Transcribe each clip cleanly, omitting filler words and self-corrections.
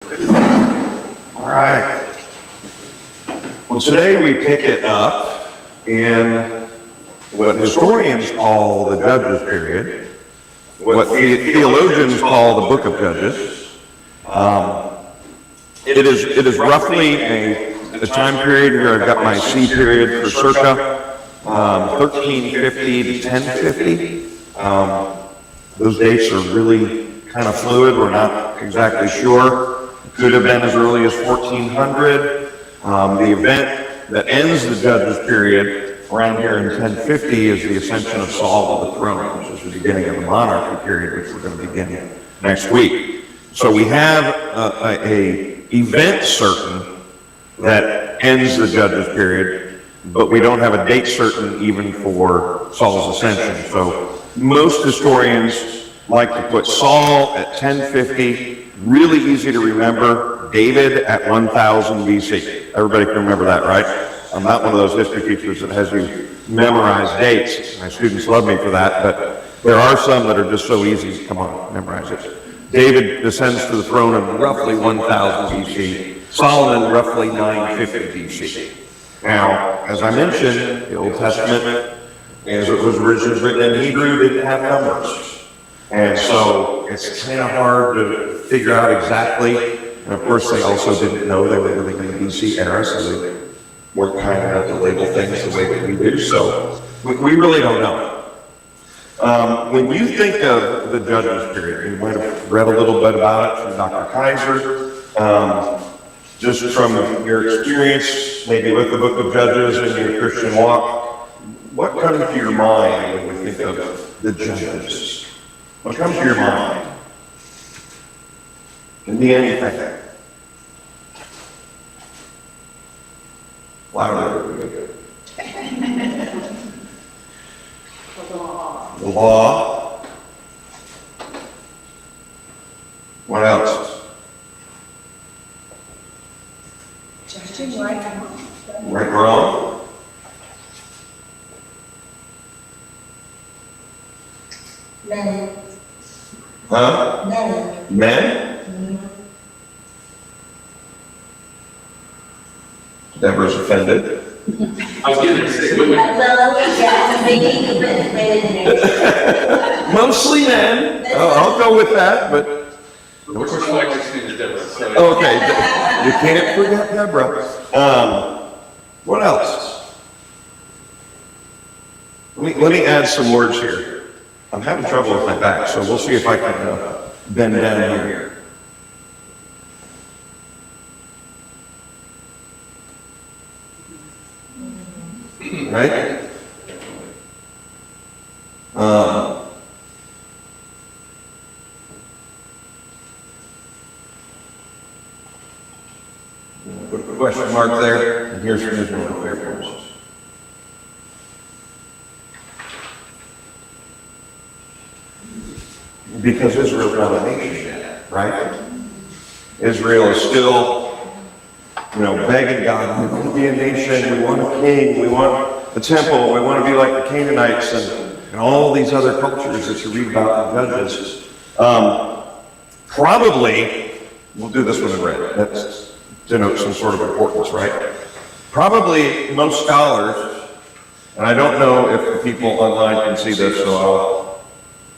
All right. Well, today we pick it up in what historians call the Judges period, what theologians call the Book of Judges. It is roughly a time period here. I've got my C period for circa 1350 to 1050. Those dates are really kind of fluid. We're not exactly sure. It could have been as early as 1400. The event that ends the Judges period around here in 1050 is the ascension of Saul to the throne, which is the beginning of the monarchy period, which we're going to begin next week. So we have a event certain that ends the Judges period, but we don't have a date certain even for Saul's ascension. So most historians like to put Saul at 1050, really easy to remember, David at 1000 BC. Everybody can remember that, right? I'm not one of those history teachers that has you memorize dates. My students love me for that, but there are some that are just so easy. Come on, memorize it. David descends to the throne in roughly 1000 BC. Solomon roughly 950 BC. Now, as I mentioned, the Old Testament, as it was originally written in Hebrew, didn't have numbers. And so it's kind of hard to figure out exactly. And of course, they also didn't know they were living in the BC era, so they weren't kind enough to label things the way that we do. So we really don't know. When you think of the Judges period, you might have read a little bit about it from Dr. Kaiser. Just from your experience, maybe with the Book of Judges and your Christian walk, what comes to your mind when you think of the Judges? What comes to your mind? Can be anything. Louder would be good. The law. What else? Judging right and wrong. Right and wrong. Men. Huh? Men. Men? Deborah's offended. I was going to say, women. Well, yeah, maybe, but maybe. Mostly men. I'll go with that, but. Of course, I like to see the difference. So Okay, you can't forget Deborah. What else? Let me add some words here. I'm having trouble with my back, so we'll see if I can bend down here. Right? Put a question mark there, and here's your Israel Fair Forces. Because Israel's not a nation yet, right? Israel is still, begging God, we want to be a nation, we want a king, we want a temple, we want to be like the Canaanites and all these other cultures that you read about in Judges. Probably, we'll do this one in red, that denotes some sort of importance, right? Probably most scholars, and I don't know if the people online can see this, so I'll...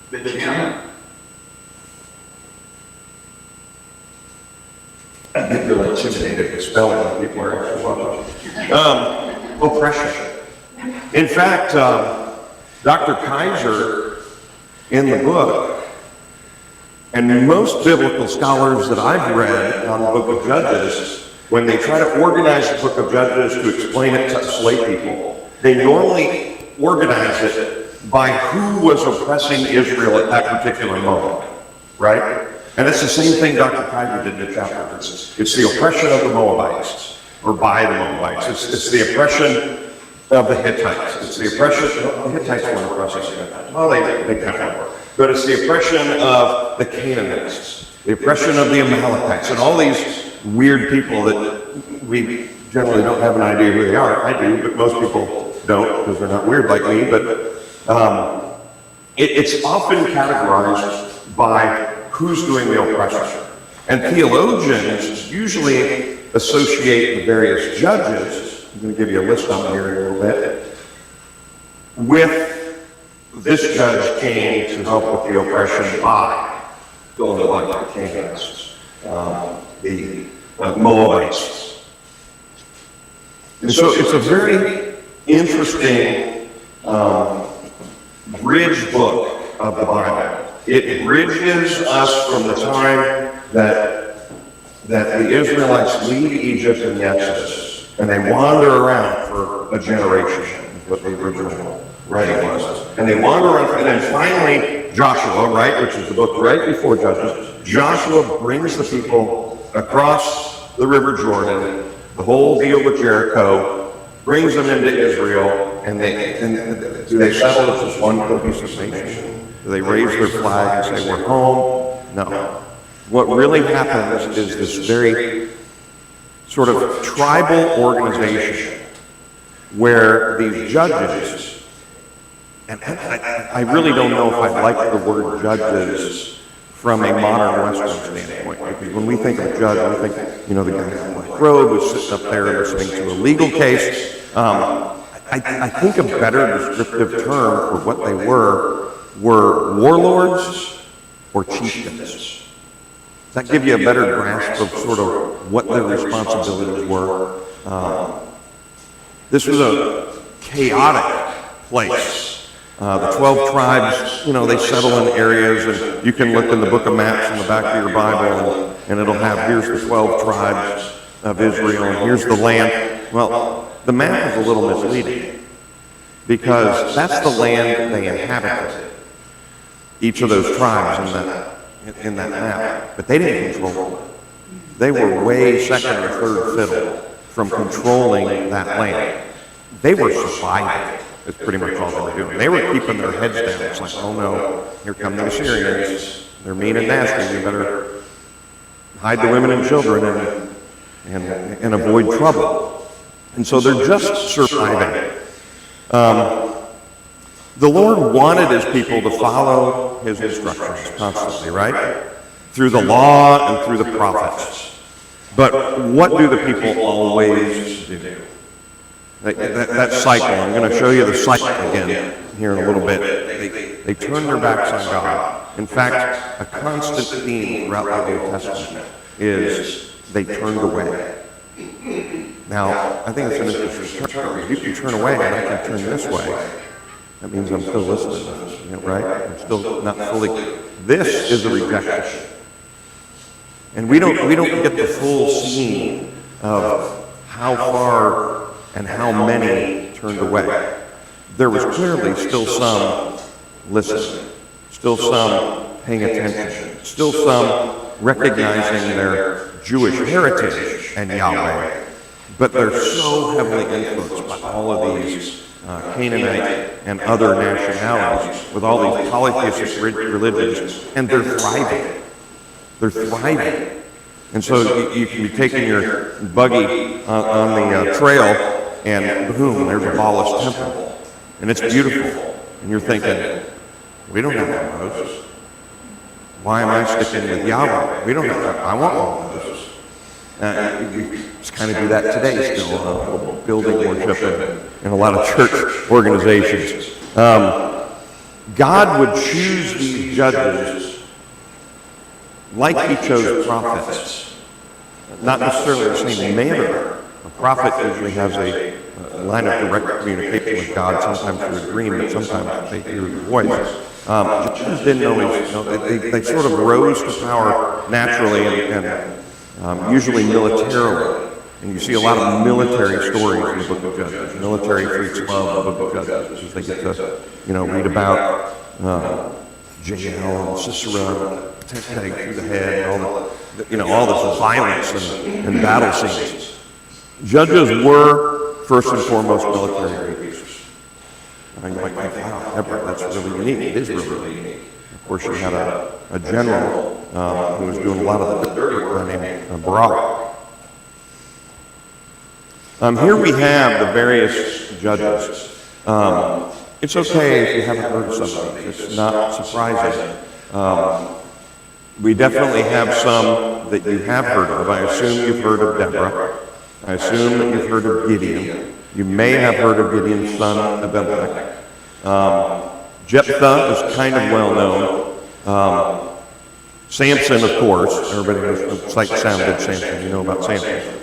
They can. I get really intimidated with spelling when people are actually watching. Oppression. In fact, Dr. Kaiser, in the book, and most biblical scholars that I've read on the Book of Judges, when they try to organize the Book of Judges to explain it to us lay people, they normally organize it by who was oppressing Israel at that particular moment, right? And it's the same thing Dr. Kaiser did in the chapter. It's the oppression of the Moabites, or by the Moabites. It's the oppression of the Hittites. It's the oppression, the Hittites weren't oppressing them. Well, they kind of were. But it's the oppression of the Canaanites, the oppression of the Amalekites, and all these weird people that we generally don't have an idea who they are. I do, but most people don't because they're not weird like me. But it's often categorized by who's doing the oppression. And theologians usually associate the various judges, I'm going to give you a list on here in a little bit, with this judge came to help with the oppression by fill in the blank, the Canaanites, the Moabites. And so it's a very interesting bridge book of the Bible. It bridges us from the time that the Israelites leave Egypt in the Exodus, and they wander around for a generation, is what the original writing was. And they wander around, and then finally Joshua, right, which is the book right before Judges, Joshua brings the people across the River Jordan, the whole deal with Jericho, brings them into Israel, and do they settle as this one cohesive nation? Do they raise their flag and say, we're home? No. What really happens is this very sort of tribal organization where these judges, and I really don't know if I like the word judges from a modern Western standpoint, because when we think of a judge, we think, the guy in the black robe who's sitting up there listening to a legal case. I think a better descriptive term for what they were warlords or chieftains. Does that give you a better grasp of sort of what their responsibilities were? This was a chaotic place. The 12 tribes, they settle in areas, and you can look in the book of maps in the back of your Bible, and it'll have, here's the 12 tribes of Israel, and here's the land. Well, the map is a little misleading, because that's the land they inhabited, each of those tribes in that map, but they didn't control it. They were way second or third fiddle from controlling that land. They were surviving. That's pretty much all they were doing. They were keeping their heads down. It's like, oh no, here come the Assyrians. They're mean and nasty. We better hide the women and children and avoid trouble. And so they're just surviving. The Lord wanted his people to follow his instructions constantly, right? Through the law and through the prophets. But what do the people always do? That cycle, I'm going to show you the cycle again here in a little bit. They turn their backs on God. In fact, a constant theme throughout the Old Testament is they turned away. Now, I think it's an interesting term. You can turn away and I can turn this way. That means I'm still listening, right? I'm still not fully. This is a rejection. And we don't get the full scene of how far and how many turned away. There was clearly still some listening, still some paying attention, still some recognizing their Jewish heritage and Yahweh. But they're so heavily influenced by all of these Canaanite and other nationalities with all these polytheistic religions, and they're thriving. They're thriving. And so you can be taking your buggy on the trail, and boom, there's a Baalist temple. And it's beautiful. And you're thinking, we don't have one of those. Why am I sticking with Yahweh? We don't have that. I want one of those. You just kind of do that today still, building worship in a lot of church organizations. God would choose these judges like he chose prophets. Not necessarily the same manner. A prophet usually has a line of direct communication with God, sometimes through a dream, but sometimes they hear his voice. Judges didn't always, they sort of rose to power naturally and usually militarily. And you see a lot of military stories in the book of Judges. Military freaks love the book of Judges because they get to, read about Jael and Sisera, tent peg through the head, and all this violence and battle scenes. Judges were first and foremost military leaders. I mean, you might think, wow, Deborah, that's really unique. It is really unique. Of course, you had a general who was doing a lot of the dirty work named Barak. Here we have the various judges. It's okay if you haven't heard some of these. It's not surprising. We definitely have some that you have heard of. I assume you've heard of Deborah. I assume that you've heard of Gideon. You may have heard of Gideon's son Abimelech. Jephthah is kind of well known. Samson, of course. Everybody knows the sight sound good Samson. You know about Samson.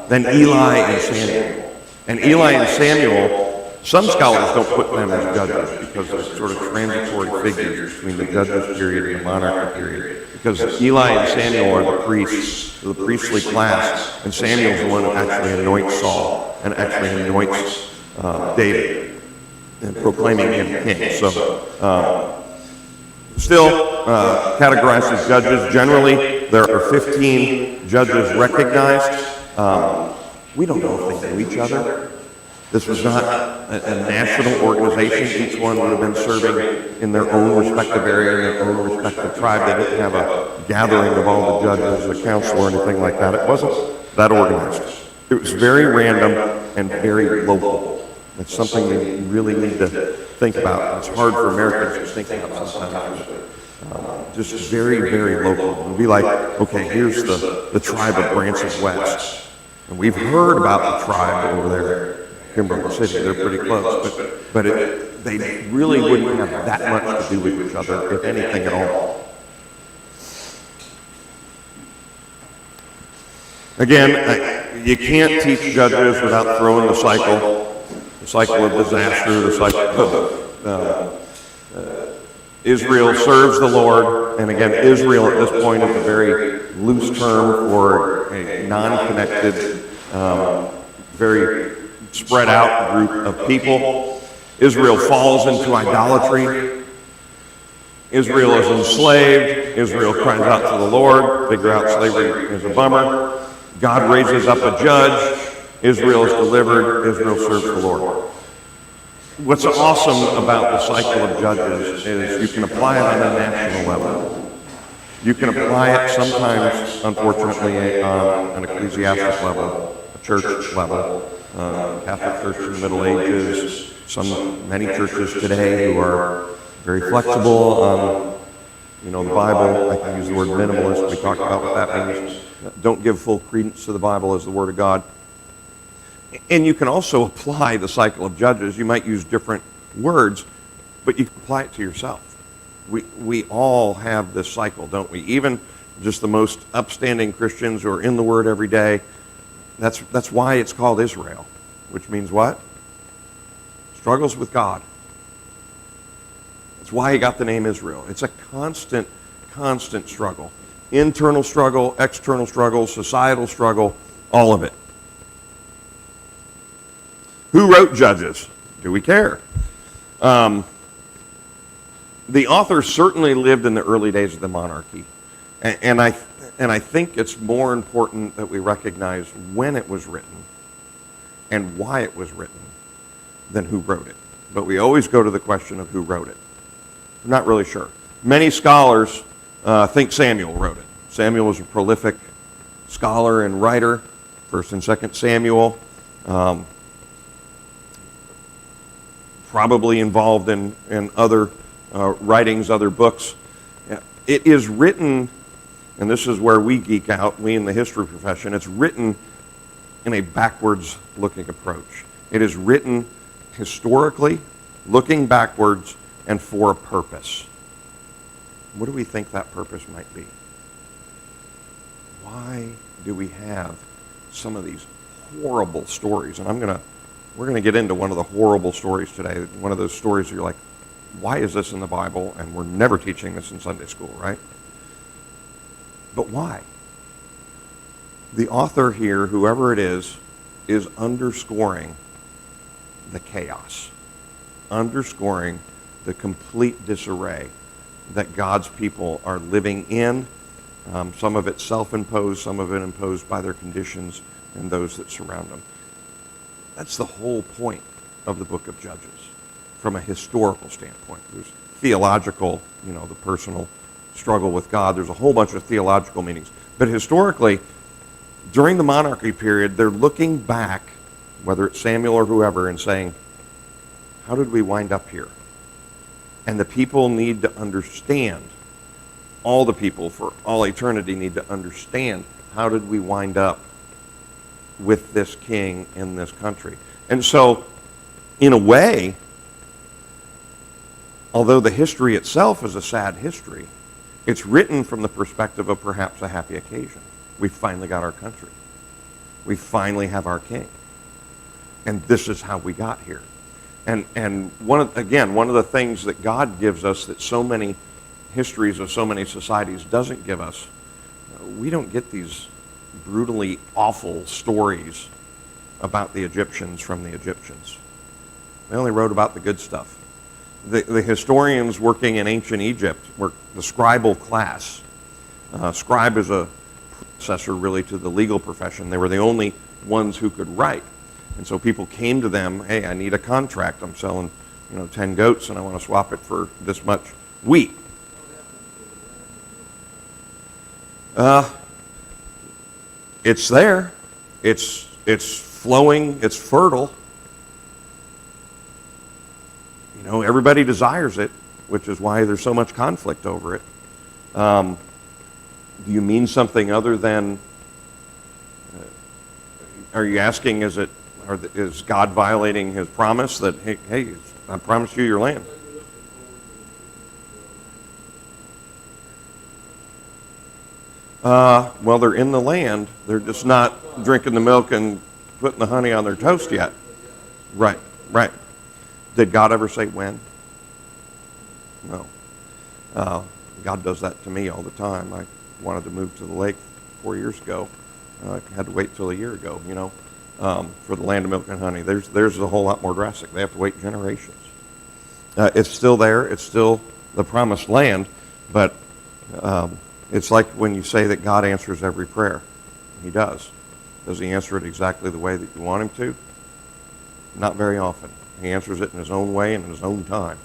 Then Eli and Samuel. And Eli and Samuel, some scholars don't put them as judges because they're sort of transitory figures between the judges period and the monarchy period. Because Eli and Samuel are the priests, the priestly class, and Samuel's the one who actually anoints Saul and actually anoints David and proclaiming him king. So, still categorized as judges. Generally, there are 15 judges recognized. We don't know if they knew each other. This was not a national organization. Each one would have been serving in their own respective area, in their own respective tribe. They didn't have a gathering of all the judges, a council, or anything like that. It wasn't that organized. It was very random and very local. It's something you really need to think about. It's hard for Americans to think about sometimes. Just very, very local. It would be like, okay, here's the tribe of Branson West. And we've heard about the tribe over there. Kimberly City, they're pretty close, but they really wouldn't have that much to do with each other, if anything at all. Again, you can't teach judges without throwing the cycle of disaster, the cycle of Israel serves the Lord, and again, Israel at this point is a very loose term for a non-connected, very spread out group of people. Israel falls into idolatry. Israel is enslaved. Israel cries out to the Lord. Figure out slavery is a bummer. God raises up a judge. Israel is delivered. Israel serves the Lord. What's awesome about the cycle of judges is you can apply it on a national level. You can apply it sometimes, unfortunately, on an ecclesiastic level, a church level. Catholic Church in the Middle Ages, many churches today who are very flexible on, the Bible. I can use the word minimalist. We talked about what that means. Don't give full credence to the Bible as the Word of God. And you can also apply the cycle of judges. You might use different words, but you can apply it to yourself. We all have this cycle, don't we? Even just the most upstanding Christians who are in the Word every day. That's why it's called Israel, which means what? Struggles with God. That's why he got the name Israel. It's a constant struggle. Internal struggle, external struggle, societal struggle, all of it. Who wrote Judges? Do we care? The author certainly lived in the early days of the monarchy. And I think it's more important that we recognize when it was written and why it was written than who wrote it. But we always go to the question of who wrote it. I'm not really sure. Many scholars think Samuel wrote it. Samuel was a prolific scholar and writer, 1st and 2nd Samuel. Probably involved in other writings, other books. It is written, and this is where we geek out, we in the history profession, it's written in a backwards-looking approach. It is written historically, looking backwards, and for a purpose. What do we think that purpose might be? Why do we have some of these horrible stories? And we're going to get into one of the horrible stories today, one of those stories you're like, why is this in the Bible? And we're never teaching this in Sunday school, right? But why? The author here, whoever it is underscoring the chaos, underscoring the complete disarray that God's people are living in. Some of it self-imposed, some of it imposed by their conditions and those that surround them. That's the whole point of the book of Judges from a historical standpoint. There's theological, the personal struggle with God. There's a whole bunch of theological meanings. But historically, during the monarchy period, they're looking back, whether it's Samuel or whoever, and saying, how did we wind up here? And the people need to understand all the people for all eternity need to understand, how did we wind up with this king in this country? And so, in a way, although the history itself is a sad history, it's written from the perspective of perhaps a happy occasion. We finally got our country. We finally have our king. And this is how we got here. And one of the things that God gives us that so many histories of so many societies doesn't give us, we don't get these brutally awful stories about the Egyptians from the Egyptians. They only wrote about the good stuff. The historians working in ancient Egypt were the scribal class. Scribe is a predecessor really to the legal profession. They were the only ones who could write. And so people came to them, hey, I need a contract. I'm selling 10 goats and I want to swap it for this much wheat. It's there. It's flowing. It's fertile. Everybody desires it, which is why there's so much conflict over it. Do you mean something other than, are you asking, is God violating his promise that, hey, I promised you your land? Well, they're in the land. They're just not drinking the milk and putting the honey on their toast yet. Right. Did God ever say when? No. God does that to me all the time. I wanted to move to the lake 4 years ago. I had to wait till a year ago, for the land of milk and honey. There's a whole lot more drastic. They have to wait generations. It's still there. It's still the promised land, but it's like when you say that God answers every prayer. He does. Does he answer it exactly the way that you want him to? Not very often. He answers it in his own way and in his own time.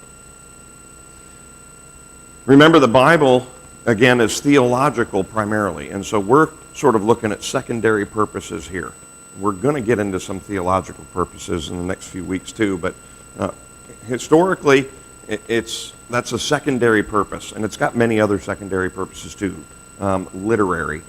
Remember, the Bible, again, is theological primarily, and so we're sort of looking at secondary purposes here. We're going to get into some theological purposes in the next few weeks too, but historically, that's a secondary purpose, and it's got many other secondary purposes too. Literary.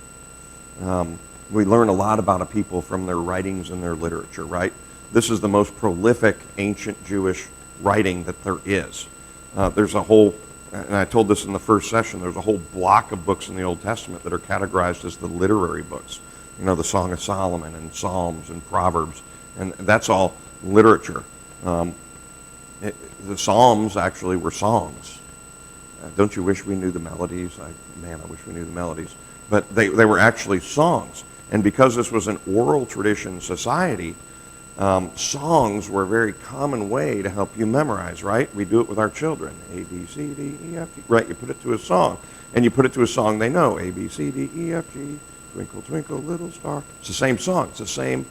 We learn a lot about a people from their writings and their literature, right? This is the most prolific ancient Jewish writing that there is. There's a whole, and I told this in the first session, there's a whole block of books in the Old Testament that are categorized as the literary books. The Song of Solomon and Psalms and Proverbs, and that's all literature. The Psalms actually were songs. Don't you wish we knew the melodies? I wish we knew the melodies. But they were actually songs. And because this was an oral tradition society, songs were a very common way to help you memorize, right? We do it with our children. A, B, C, D, E, F, G. Right, you put it to a song. And you put it to a song they know. A, B, C, D, E, F, G. Twinkle, twinkle, little star. It's the same song. It's the same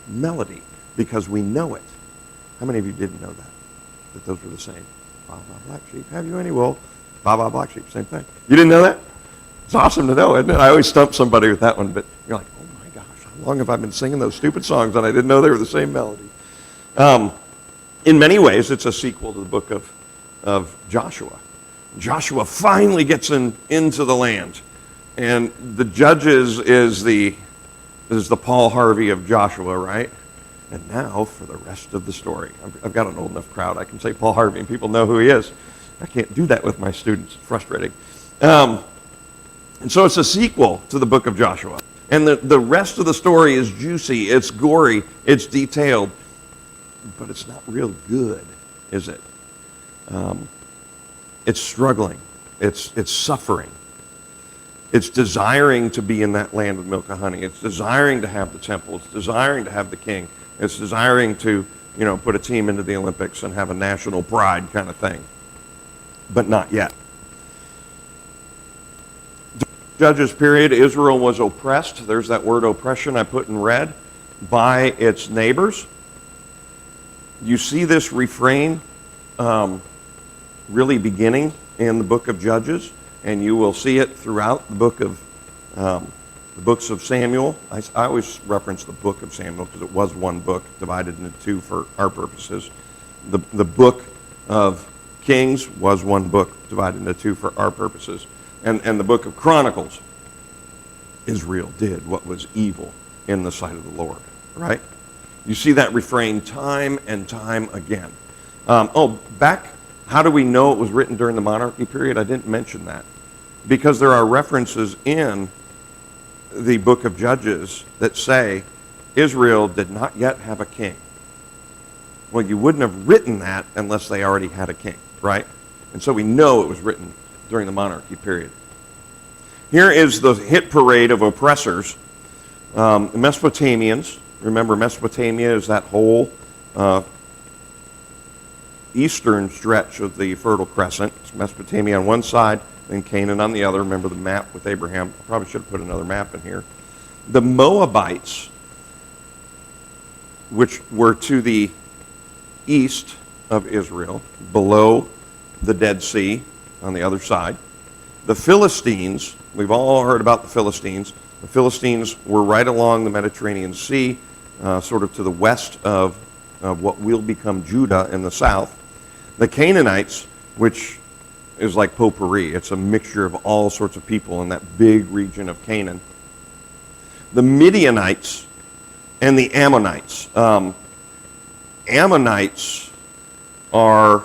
melody because we know it. How many of you didn't know that those were the same? Ba, ba, black sheep, have you any wool? Ba, ba, black sheep, same thing. You didn't know that? It's awesome to know, isn't it? I always stump somebody with that one, but you're like, oh my gosh, how long have I been singing those stupid songs and I didn't know they were the same melody? In many ways, it's a sequel to the book of Joshua. Joshua finally gets into the land. And the Judges is the Paul Harvey of Joshua, right? And now for the rest of the story. I've got an old enough crowd. I can say Paul Harvey and people know who he is. I can't do that with my students. It's frustrating. And so it's a sequel to the book of Joshua. And the rest of the story is juicy, it's gory, it's detailed, but it's not real good, is it? It's struggling. It's suffering. It's desiring to be in that land of milk and honey. It's desiring to have the temple. It's desiring to have the king. It's desiring to, put a team into the Olympics and have a national pride kind of thing. But not yet. Judges period, Israel was oppressed. There's that word oppression I put in red, by its neighbors. You see this refrain really beginning in the book of Judges, and you will see it throughout the books of Samuel. I always reference the book of Samuel because it was one book divided into two for our purposes. The book of Kings was one book divided into two for our purposes. and the book of Chronicles, Israel did what was evil in the sight of the Lord, right? You see that refrain time and time again. How do we know it was written during the monarchy period? I didn't mention that. Because there are references in the book of Judges that say Israel did not yet have a king. Well, you wouldn't have written that unless they already had a king, right? And so we know it was written during the monarchy period. Here is the hit parade of oppressors. Mesopotamians. Remember, Mesopotamia is that whole eastern stretch of the Fertile Crescent. It's Mesopotamia on one side, and Canaan on the other. Remember the map with Abraham. I probably should have put another map in here. The Moabites, which were to the east of Israel, below the Dead Sea on the other side. The Philistines, we've all heard about the Philistines. The Philistines were right along the Mediterranean Sea, sort of to the west of what will become Judah in the south. The Canaanites, which is like potpourri. It's a mixture of all sorts of people in that big region of Canaan. The Midianites and the Ammonites. Ammonites are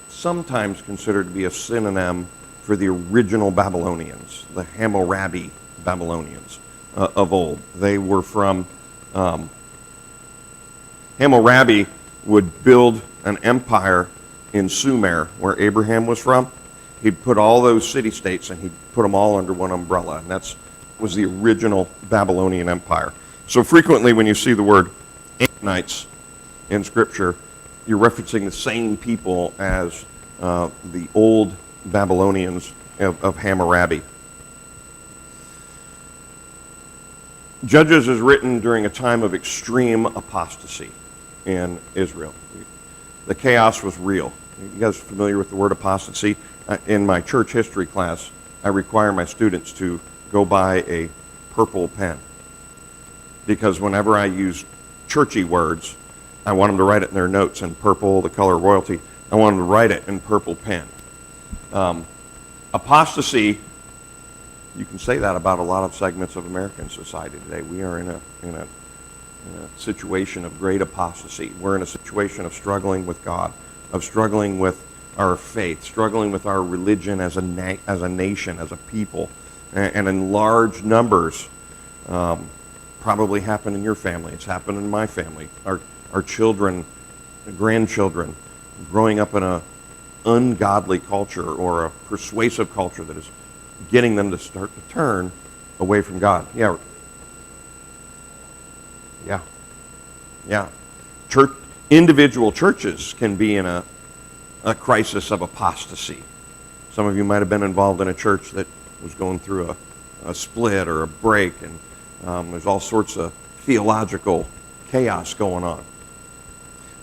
sometimes considered to be a synonym for the original Babylonians, the Hammurabi Babylonians of old. They were from, Hammurabi would build an empire in Sumer, where Abraham was from. He'd put all those city-states and he'd put them all under one umbrella, and that was the original Babylonian Empire. So frequently when you see the word Ammonites in Scripture, you're referencing the same people as the old Babylonians of Hammurabi. Judges is written during a time of extreme apostasy in Israel. The chaos was real. You guys familiar with the word apostasy? In my church history class, I require my students to go buy a purple pen, because whenever I use churchy words, I want them to write it in their notes in purple, the color of royalty. I want them to write it in purple pen. Apostasy, you can say that about a lot of segments of American society today. We are in a situation of great apostasy. We're in a situation of struggling with God, of struggling with our faith, struggling with our religion as a nation, as a people, and in large numbers. Probably happened in your family. It's happened in my family. Our children, grandchildren, growing up in an ungodly culture or a persuasive culture that is getting them to start to turn away from God. Yeah. Individual churches can be in a crisis of apostasy. Some of you might have been involved in a church that was going through a split or a break, and there's all sorts of theological chaos going on.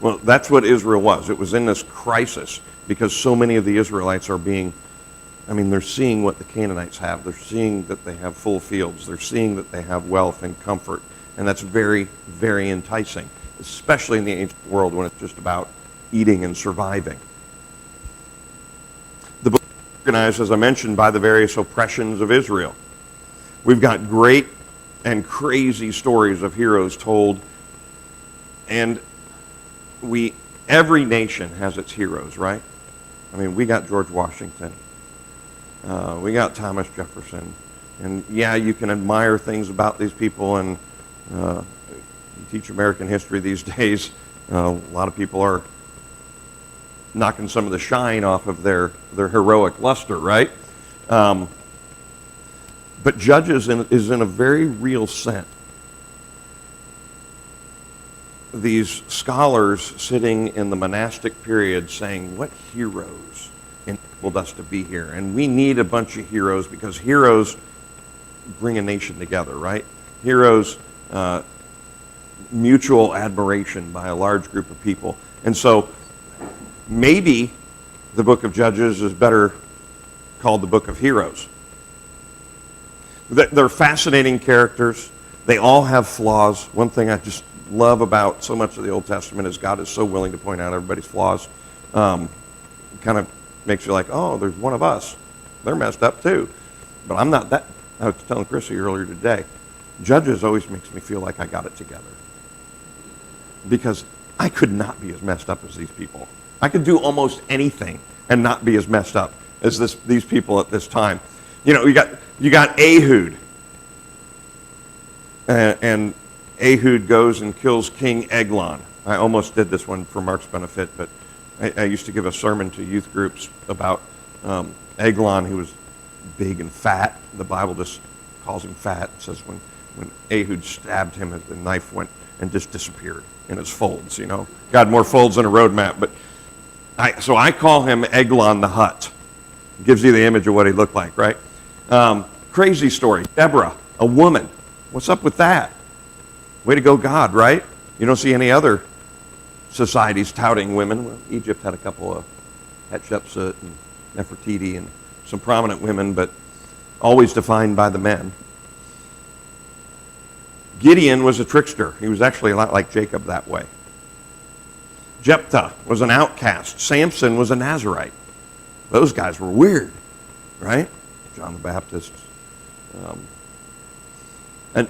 Well, that's what Israel was. It was in this crisis because so many of the Israelites are they're seeing what the Canaanites have. They're seeing that they have full fields. They're seeing that they have wealth and comfort. And that's very, very enticing, especially in the ancient world when it's just about eating and surviving. The book is organized, as I mentioned, by the various oppressions of Israel. We've got great and crazy stories of heroes told, and every nation has its heroes, right? We got George Washington. We got Thomas Jefferson. And yeah, you can admire things about these people, and you teach American history these days. A lot of people are knocking some of the shine off of their heroic luster, right? But Judges is in a very real sense these scholars sitting in the monastic period saying, what heroes enabled us to be here? And we need a bunch of heroes, because heroes bring a nation together, right? Heroes, mutual admiration by a large group of people. And so maybe the book of Judges is better called the book of heroes. They're fascinating characters. They all have flaws. One thing I just love about so much of the Old Testament is God is so willing to point out everybody's flaws. Kind of makes you like, oh, there's one of us. They're messed up too. But I'm not that. I was telling Chrissy earlier today, Judges always makes me feel like I got it together. Because I could not be as messed up as these people. I could do almost anything and not be as messed up as these people at this time. You know, you got Ehud. And Ehud goes and kills King Eglon. I almost did this one for Mark's benefit, but I used to give a sermon to youth groups about Eglon, who was big and fat. The Bible just calls him fat. It says when Ehud stabbed him, the knife went and just disappeared in his folds, you know. Got more folds than a road map. But so I call him Eglon the Hut. Gives you the image of what he looked like, right? Crazy story. Deborah, a woman. What's up with that? Way to go, God, right? You don't see any other societies touting women. Well, Egypt had a couple of Hatshepsut and Nefertiti and some prominent women, but always defined by the men. Gideon was a trickster. He was actually a lot like Jacob that way. Jephthah was an outcast. Samson was a Nazarite. Those guys were weird, right? John the Baptist.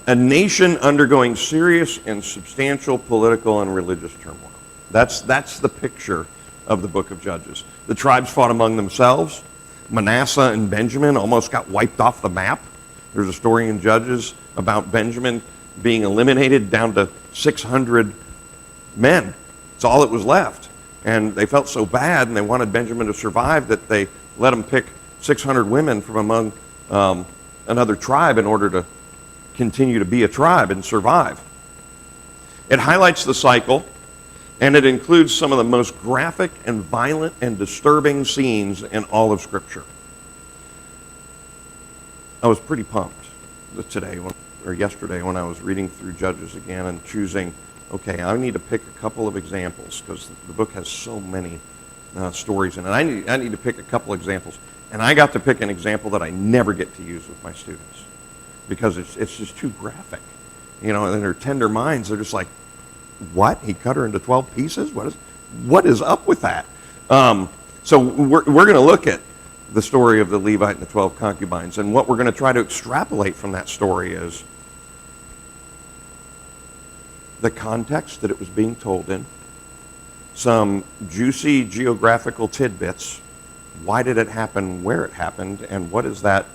A nation undergoing serious and substantial political and religious turmoil. That's the picture of the book of Judges. The tribes fought among themselves. Manasseh and Benjamin almost got wiped off the map. There's a story in Judges about Benjamin being eliminated down to 600 men. It's all that was left. And they felt so bad and they wanted Benjamin to survive that they let him pick 600 women from among another tribe in order to continue to be a tribe and survive. It highlights the cycle, and it includes some of the most graphic and violent and disturbing scenes in all of Scripture. I was pretty pumped yesterday when I was reading through Judges again and choosing, okay, I need to pick a couple of examples because the book has so many stories in it. I need to pick a couple examples. And I got to pick an example that I never get to use with my students because it's just too graphic. You know, and in their tender minds, they're just like, what? He cut her into 12 pieces? What is up with that? So we're going to look at the story of the Levite and the 12 concubines. And what we're going to try to extrapolate from that story is the context that it was being told in, some juicy geographical tidbits. Why did it happen where it happened? And what is that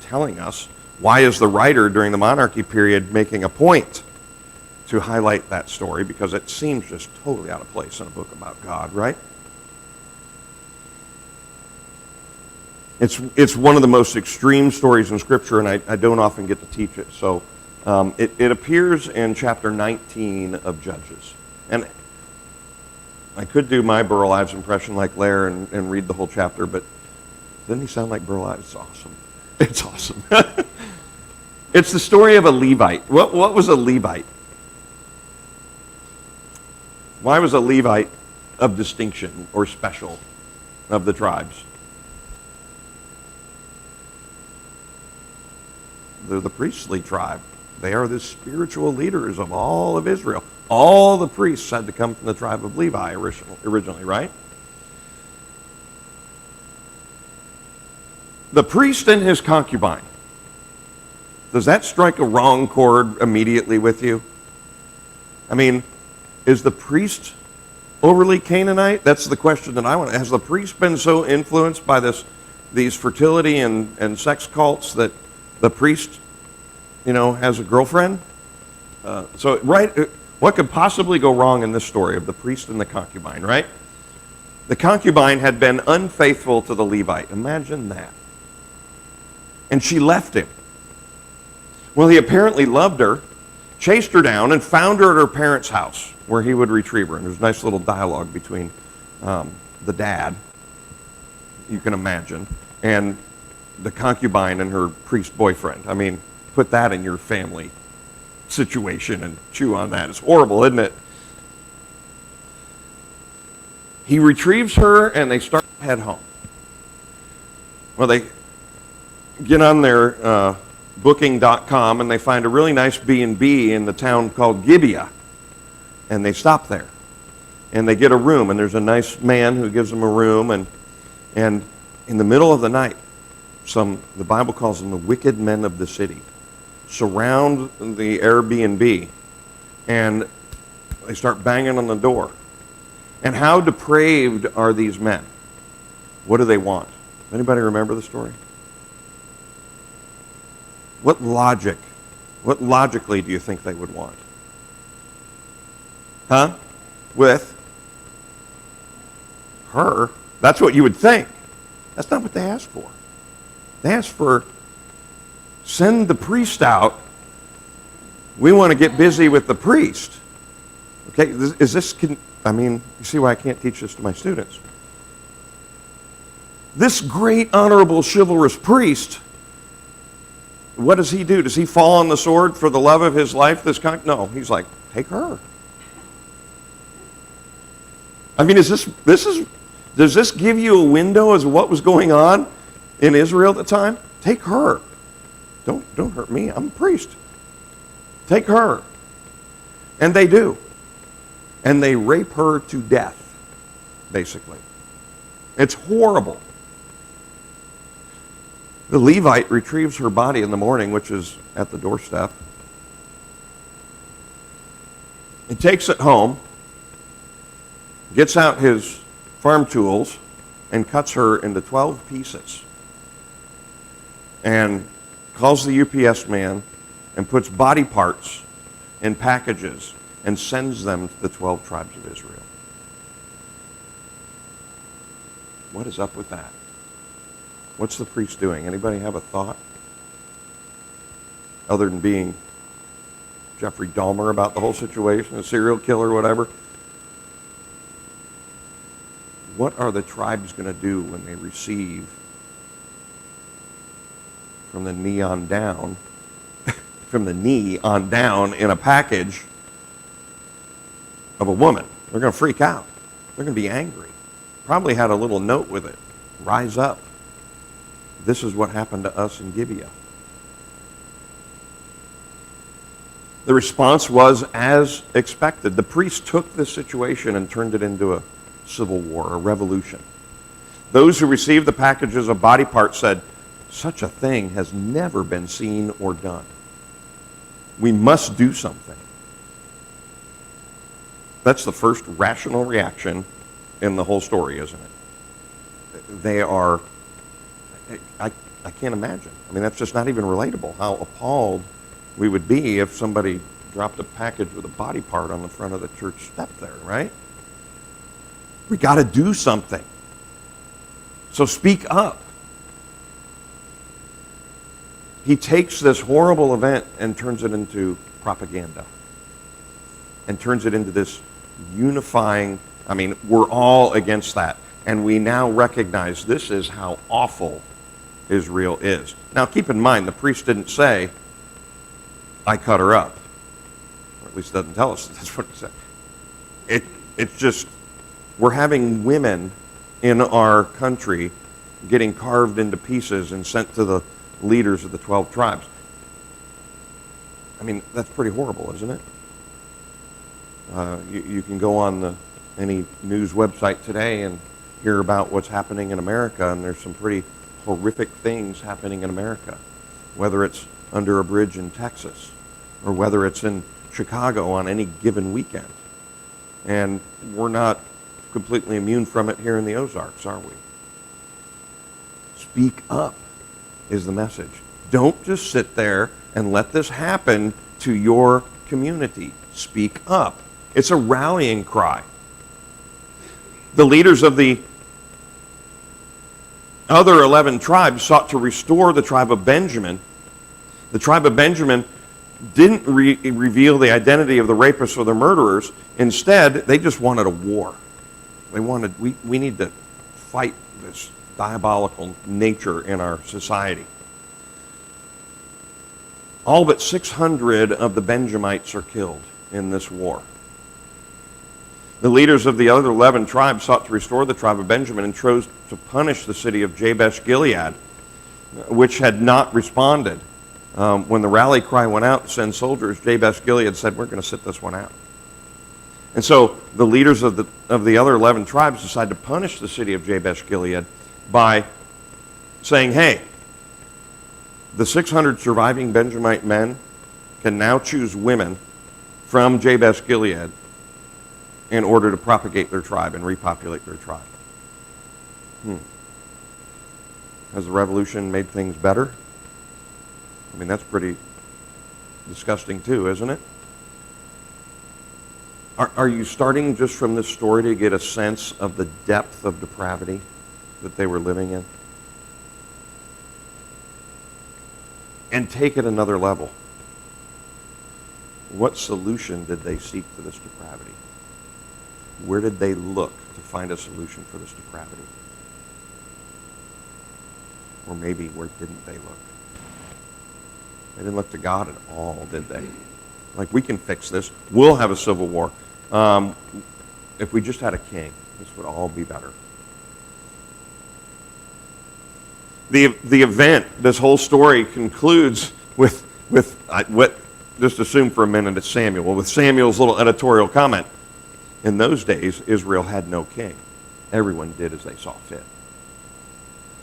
telling us? Why is the writer during the monarchy period making a point to highlight that story? Because it seems just totally out of place in a book about God, right? It's one of the most extreme stories in Scripture, and I don't often get to teach it. So it appears in chapter 19 of Judges. And I could do my Burl Ives impression like Lair and read the whole chapter, but doesn't he sound like Burl Ives? It's awesome. It's awesome. It's the story of a Levite. What was a Levite? Why was a Levite of distinction or special of the tribes? They're the priestly tribe. They are the spiritual leaders of all of Israel. All the priests had to come from the tribe of Levi originally, right? The priest and his concubine. Does that strike a wrong chord immediately with you? I mean, is the priest overly Canaanite? That's the question that I want. Has the priest been so influenced by these fertility and sex cults that the priest, has a girlfriend? What could possibly go wrong in this story of the priest and the concubine, right? The concubine had been unfaithful to the Levite. Imagine that. And she left him. Well, he apparently loved her, chased her down, and found her at her parents' house where he would retrieve her. And there's a nice little dialogue between the dad, you can imagine, and the concubine and her priest boyfriend. I mean, put that in your family situation and chew on that. It's horrible, isn't it? He retrieves her and they start to head home. Well, they get on their booking.com and they find a really nice B&B in the town called Gibeah. And they stop there. And they get a room, and there's a nice man who gives them a room, and in the middle of the night, the Bible calls them the wicked men of the city, surround the Airbnb, and they start banging on the door. And how depraved are these men? What do they want? Anybody remember the story? What logically do you think they would want? Huh? With her? That's what you would think. That's not what they asked for. They asked for, send the priest out. We want to get busy with the priest. Okay, you see why I can't teach this to my students. This great, honorable, chivalrous priest, what does he do? Does he fall on the sword for the love of his life? No, he's like, take her. I mean, does this give you a window as to what was going on in Israel at the time? Take her. Don't hurt me. I'm a priest. Take her. And they do. And they rape her to death, basically. It's horrible. The Levite retrieves her body in the morning, which is at the doorstep. He takes it home, gets out his farm tools, and cuts her into 12 pieces. And calls the UPS man and puts body parts in packages and sends them to the 12 tribes of Israel. What is up with that? What's the priest doing? Anybody have a thought? Other than being Jeffrey Dahmer about the whole situation, a serial killer, whatever. What are the tribes going to do when they receive from the knee on down, in a package of a woman? They're going to freak out. They're going to be angry. Probably had a little note with it. Rise up. This is what happened to us in Gibeah. The response was as expected. The priest took this situation and turned it into a civil war, a revolution. Those who received the packages of body parts said, such a thing has never been seen or done. We must do something. That's the first rational reaction in the whole story, isn't it? They are, I can't imagine. I mean, that's just not even relatable, how appalled we would be if somebody dropped a package with a body part on the front of the church step there, right? We got to do something. So speak up. He takes this horrible event and turns it into propaganda. And turns it into this unifying, we're all against that. And we now recognize this is how awful Israel is. Now keep in mind, the priest didn't say, I cut her up. Or at least doesn't tell us that's what he said. It's just, we're having women in our country getting carved into pieces and sent to the leaders of the 12 tribes. That's pretty horrible, isn't it? You can go on any news website today and hear about what's happening in America, and there's some pretty horrific things happening in America, whether it's under a bridge in Texas or whether it's in Chicago on any given weekend. And we're not completely immune from it here in the Ozarks, are we? Speak up is the message. Don't just sit there and let this happen to your community. Speak up. It's a rallying cry. The leaders of the other 11 tribes sought to restore the tribe of Benjamin. The tribe of Benjamin didn't reveal the identity of the rapists or the murderers. Instead, they just wanted a war. They wanted, we need to fight this diabolical nature in our society. All but 600 of the Benjamites are killed in this war. The leaders of the other 11 tribes sought to restore the tribe of Benjamin and chose to punish the city of Gibeah, which had not responded. When the rally cry went out to send soldiers, Gibeah said, we're going to sit this one out. And so the leaders of the other 11 tribes decided to punish the city of Gibeah by saying, hey, The 600 surviving Benjamite men can now choose women from Jabesh Gilead in order to propagate their tribe and repopulate their tribe. Has the revolution made things better? I mean, that's pretty disgusting too, isn't it? Are you starting just from this story to get a sense of the depth of depravity that they were living in? And take it another level. What solution did they seek to this depravity? Where did they look to find a solution for this depravity? Or maybe where didn't they look? They didn't look to God at all, did they? Like, we can fix this. We'll have a civil war. If we just had a king, this would all be better. The event, this whole story concludes with what, just assume for a minute it's Samuel. Well, with Samuel's little editorial comment. In those days, Israel had no king. Everyone did as they saw fit.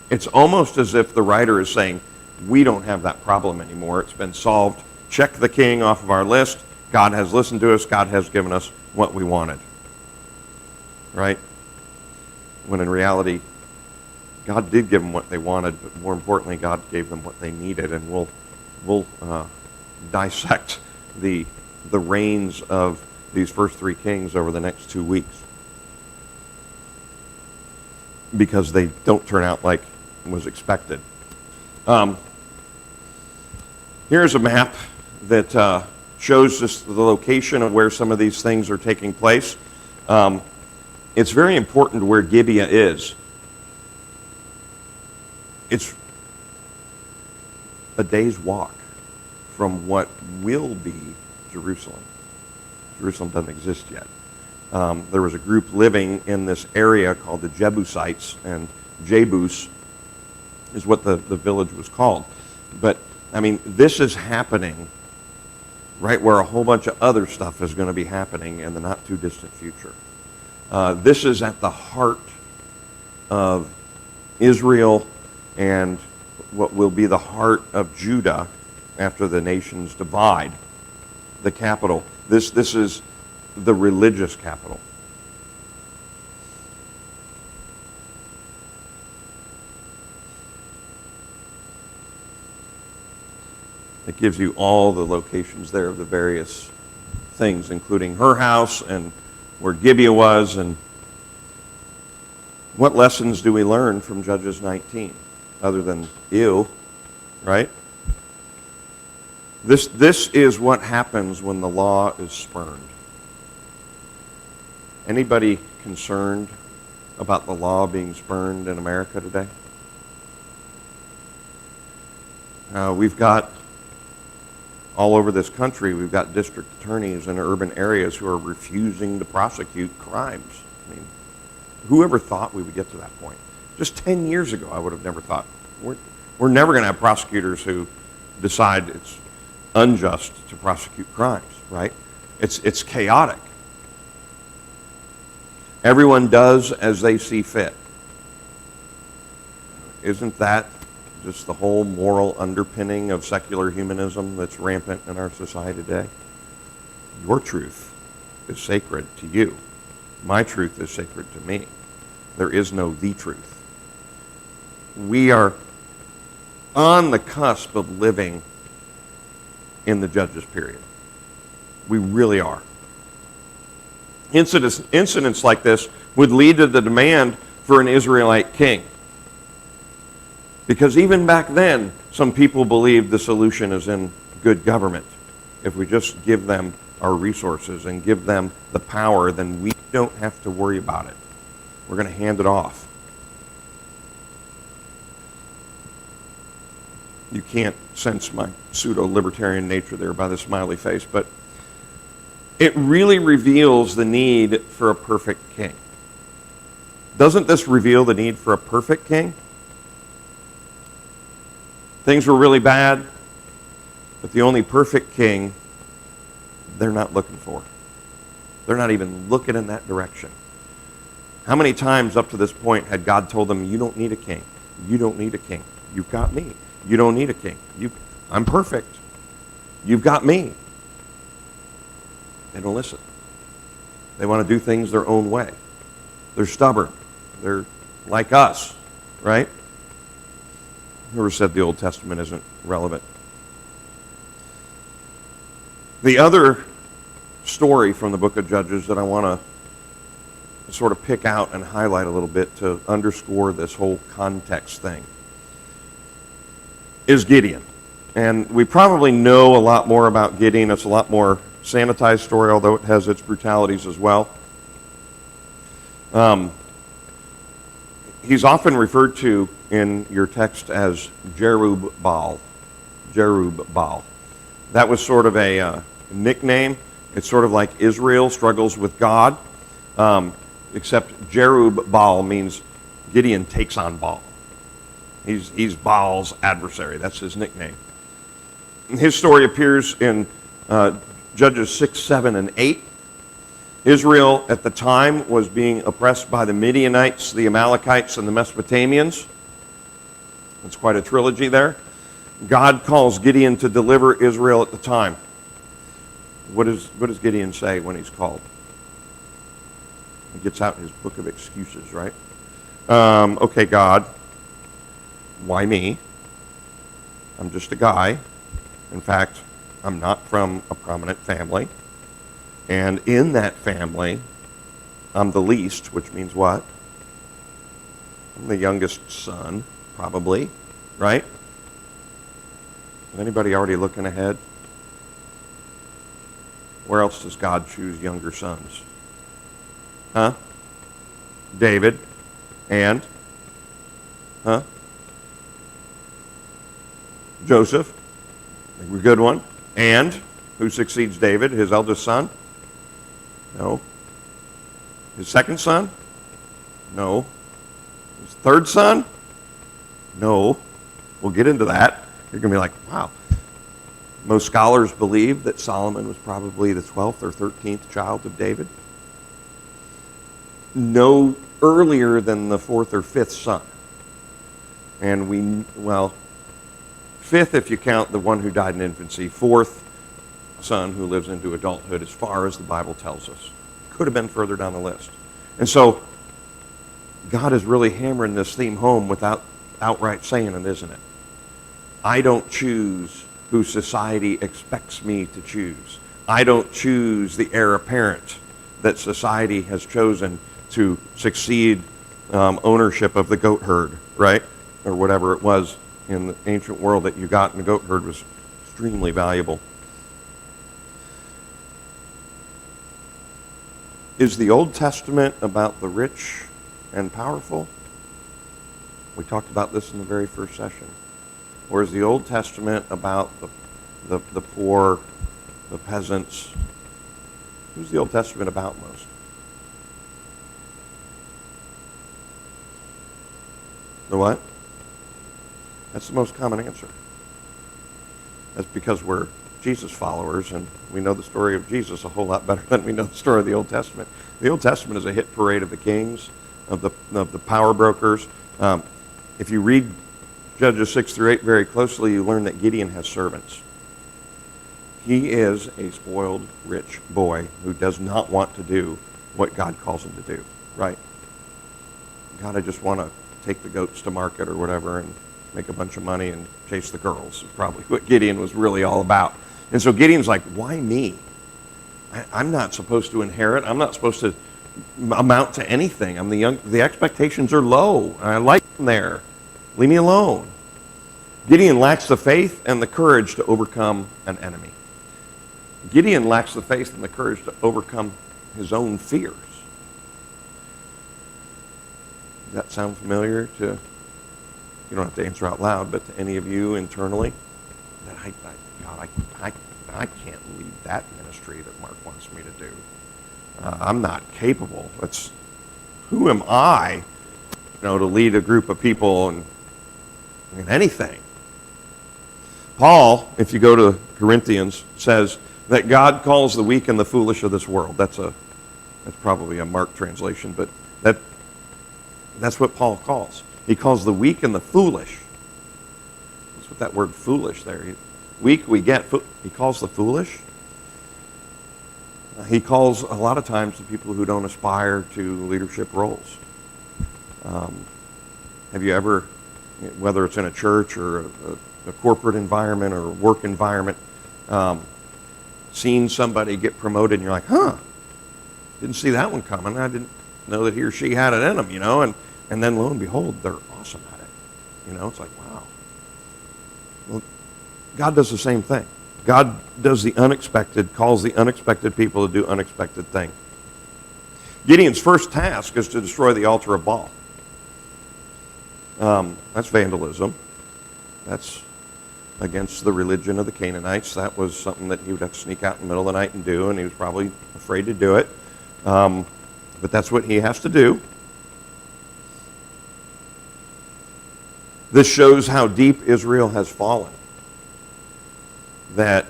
It's almost as if the writer is saying, we don't have that problem anymore. It's been solved. Check the king off of our list. God has listened to us. God has given us what we wanted. Right? When in reality, God did give them what they wanted, but more importantly, God gave them what they needed. And we'll dissect the reigns of these first three kings over the next 2 weeks, because they don't turn out like was expected. Here's a map that shows just the location of where some of these things are taking place. It's very important where Gibeah is. It's a day's walk from what will be Jerusalem. Jerusalem doesn't exist yet. There was a group living in this area called the Jebusites, and Jebus is what the village was called. But, I mean, this is happening right where a whole bunch of other stuff is going to be happening in the not-too-distant future. This is at the heart of Israel and what will be the heart of Judah after the nations divide, the capital. This is the religious capital. It gives you all the locations there of the various things, including her house and where Gibeah was. And what lessons do we learn from Judges 19 other than ew, right? This is what happens when the law is spurned. Anybody concerned about the law being spurned in America today? We've got, all over this country, we've got district attorneys in urban areas who are refusing to prosecute crimes. I mean, whoever thought we would get to that point? Just 10 years ago, I would have never thought. We're never going to have prosecutors who decide it's unjust to prosecute crimes, right? It's chaotic. Everyone does as they see fit. Isn't that just the whole moral underpinning of secular humanism that's rampant in our society today? Your truth is sacred to you. My truth is sacred to me. There is no the truth. We are on the cusp of living in the Judges period. We really are. Incidents like this would lead to the demand for an Israelite king. Because even back then, some people believed the solution is in good government. If we just give them our resources and give them the power, then we don't have to worry about it. We're going to hand it off. You can't sense my pseudo-libertarian nature there by the smiley face, but it really reveals the need for a perfect king. Doesn't this reveal the need for a perfect king? Things were really bad, but the only perfect king they're not looking for. They're not even looking in that direction. How many times up to this point had God told them, you don't need a king. You don't need a king. You've got me. You don't need a king. I'm perfect. You've got me. They don't listen. They want to do things their own way. They're stubborn. They're like us, right? Whoever said the Old Testament isn't relevant? The other story from the book of Judges that I want to sort of pick out and highlight a little bit to underscore this whole context thing is Gideon. And we probably know a lot more about Gideon. It's a lot more sanitized story, although it has its brutalities as well. He's often referred to in your text as Jerubbaal. Jerubbaal. That was sort of a nickname. It's sort of like Israel struggles with God, except Jerubbaal means Gideon takes on Baal. He's Baal's adversary. That's his nickname. And his story appears in Judges 6, 7, and 8. Israel at the time was being oppressed by the Midianites, the Amalekites, and the Mesopotamians. That's quite a trilogy there. God calls Gideon to deliver Israel at the time. What does Gideon say when he's called? He gets out his book of excuses, right? Okay, God, why me? I'm just a guy. In fact, I'm not from a prominent family. And in that family, I'm the least, which means what? I'm the youngest son, probably, right? Is anybody already looking ahead? Where else does God choose younger sons? Huh? David. And? Huh? Joseph. A good one. And? Who succeeds David? His eldest son? No. His second son? No. His third son? No. We'll get into that. You're going to be like, wow. Most scholars believe that Solomon was probably the 12th or 13th child of David. No earlier than the 4th or 5th son. And fifth if you count the one who died in infancy, 4th son who lives into adulthood as far as the Bible tells us. Could have been further down the list. And so God is really hammering this theme home without outright saying it, isn't it? I don't choose who society expects me to choose. I don't choose the heir apparent that society has chosen to succeed ownership of the goat herd, right? Or whatever it was in the ancient world that you got in the goat herd was extremely valuable. Is the Old Testament about the rich and powerful? We talked about this in the very first session. Or is the Old Testament about the poor, the peasants? Who's the Old Testament about most? The what? That's the most common answer. That's because we're Jesus followers and we know the story of Jesus a whole lot better than we know the story of the Old Testament. The Old Testament is a hit parade of the kings, of the power brokers. If you read Judges 6 through 8 very closely, you learn that Gideon has servants. He is a spoiled, rich boy who does not want to do what God calls him to do, right? God, I just want to take the goats to market or whatever and make a bunch of money and chase the girls. Is probably what Gideon was really all about. And so Gideon's like, why me? I'm not supposed to inherit. I'm not supposed to amount to anything. I'm the young. The expectations are low. I like them there. Leave me alone. Gideon lacks the faith and the courage to overcome an enemy. Gideon lacks the faith and the courage to overcome his own fears. Does that sound familiar to, you don't have to answer out loud, but to any of you internally? That I can't lead that ministry that Mark wants me to do. I'm not capable. Who am I, to lead a group of people in anything? Paul, if you go to Corinthians, says that God calls the weak and the foolish of this world. That's probably a Mark translation, but that's what Paul calls. He calls the weak and the foolish. That's what that word foolish there. Weak we get. He calls the foolish. He calls a lot of times the people who don't aspire to leadership roles. Have you ever, whether it's in a church or a corporate environment or a work environment, seen somebody get promoted and you're like, didn't see that one coming. I didn't know that he or she had it in them, and then lo and behold, they're awesome at it. It's like, wow. Well, God does the same thing. God does the unexpected, calls the unexpected people to do unexpected things. Gideon's first task is to destroy the altar of Baal. That's vandalism. That's against the religion of the Canaanites. That was something that he would have to sneak out in the middle of the night and do, and he was probably afraid to do it. But that's what he has to do. This shows how deep Israel has fallen. That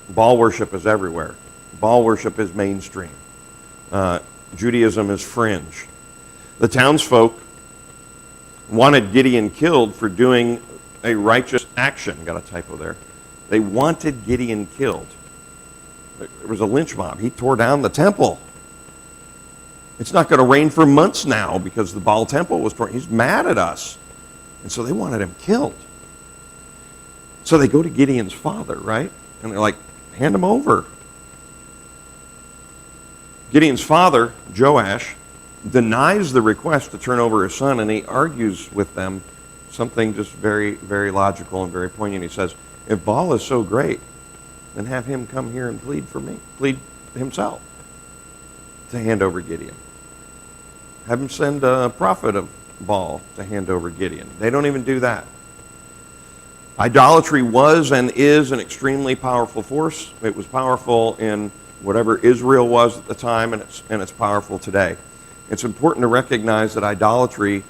Baal worship is everywhere. Baal worship is mainstream. Judaism is fringe. The townsfolk wanted Gideon killed for doing a righteous action. Got a typo there. They wanted Gideon killed. There was a lynch mob. He tore down the temple. It's not going to rain for months now because the Baal temple was torn. He's mad at us. And so they wanted him killed. So they go to Gideon's father, right? And they're like, hand him over. Gideon's father, Joash, denies the request to turn over his son, and he argues with them something just very, very logical and very poignant. He says, if Baal is so great, then have him come here and plead for me, plead himself to hand over Gideon. Have him send a prophet of Baal to hand over Gideon. They don't even do that. Idolatry was and is an extremely powerful force. It was powerful in whatever Israel was at the time, and it's powerful today. It's important to recognize that idolatry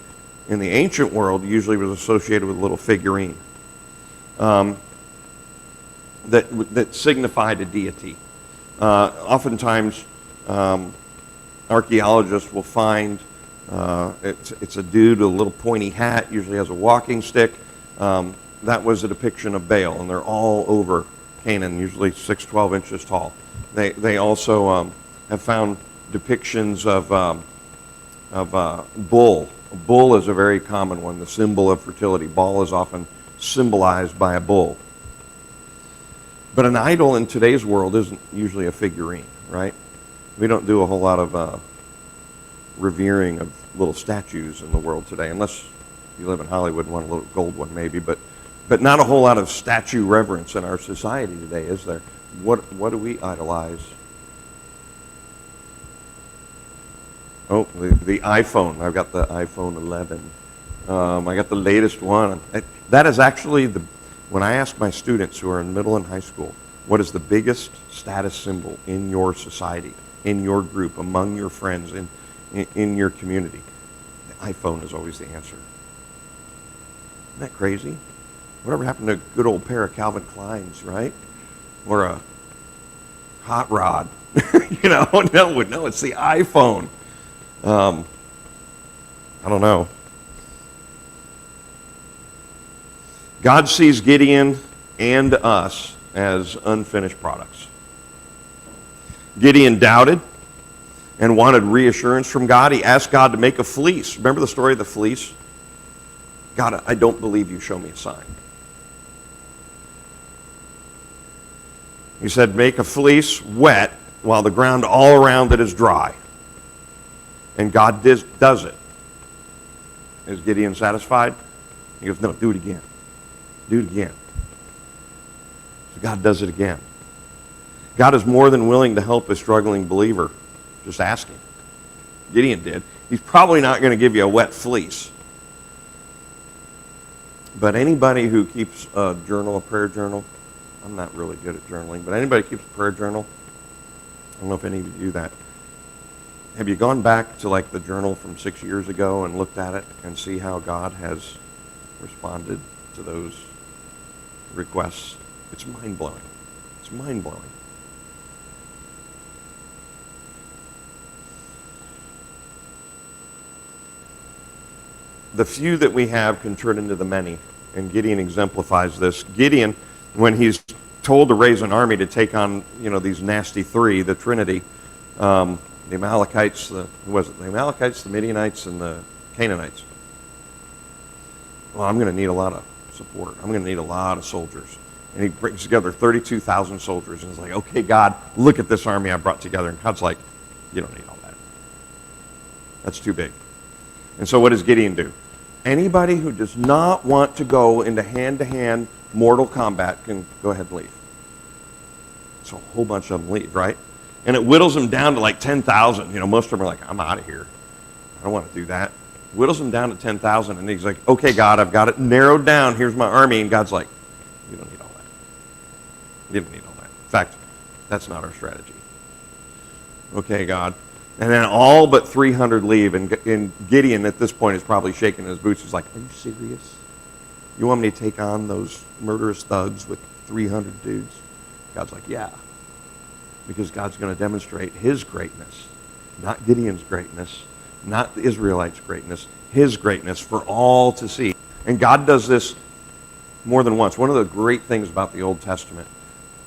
in the ancient world usually was associated with a little figurine that signified a deity. Oftentimes, archaeologists will find it's a dude with a little pointy hat, usually has a walking stick. That was a depiction of Baal, and they're all over Canaan, usually 6-12 inches tall. They also have found depictions of bull. A bull is a very common one, the symbol of fertility. Baal is often symbolized by a bull. But an idol in today's world isn't usually a figurine, right? We don't do a whole lot of revering of little statues in the world today, unless you live in Hollywood and want a little gold one maybe, but not a whole lot of statue reverence in our society today, is there? What do we idolize? Oh, the iPhone. I've got the iPhone 11. I got the latest one. That is actually when I ask my students who are in middle and high school, what is the biggest status symbol in your society, in your group, among your friends, in your community? The iPhone is always the answer. Isn't that crazy? Whatever happened to a good old pair of Calvin Kleins, right? Or a hot rod? No, it's the iPhone. I don't know. God sees Gideon and us as unfinished products. Gideon doubted and wanted reassurance from God. He asked God to make a fleece. Remember the story of the fleece? God, I don't believe you. Show me a sign. He said, make a fleece wet while the ground all around it is dry. And God does it. Is Gideon satisfied? He goes, no, do it again. Do it again. So God does it again. God is more than willing to help a struggling believer. Just ask him. Gideon did. He's probably not going to give you a wet fleece. But anybody who keeps a journal, a prayer journal, I'm not really good at journaling, but anybody who keeps a prayer journal, I don't know if any of you do that. Have you gone back to like the journal from 6 years ago and looked at it and see how God has responded to those requests? It's mind-blowing. It's mind-blowing. The few that we have can turn into the many and Gideon exemplifies this. Gideon, when he's told to raise an army to take on, these nasty three, the Trinity, the Amalekites, the Amalekites, the Midianites, and the Canaanites. Well, I'm going to need a lot of support. I'm going to need a lot of soldiers. And he brings together 32,000 soldiers and is like, okay, God, look at this army I brought together. And God's like, you don't need all that. That's too big. And so what does Gideon do? Anybody who does not want to go into hand-to-hand mortal combat can go ahead and leave. So a whole bunch of them leave, right? And it whittles them down to like 10,000. Most of them are like, I'm out of here. I don't want to do that. Whittles them down to 10,000. And he's like, okay, God, I've got it narrowed down. Here's my army. And God's like, you don't need all that. You don't need all that. In fact, that's not our strategy. Okay, God. And then all but 300 leave. And Gideon at this point is probably shaking his boots. He's like, are you serious? You want me to take on those murderous thugs with 300 dudes? God's like, yeah. Because God's going to demonstrate his greatness. Not Gideon's greatness. Not the Israelites' greatness. His greatness for all to see. And God does this more than once. One of the great things about the Old Testament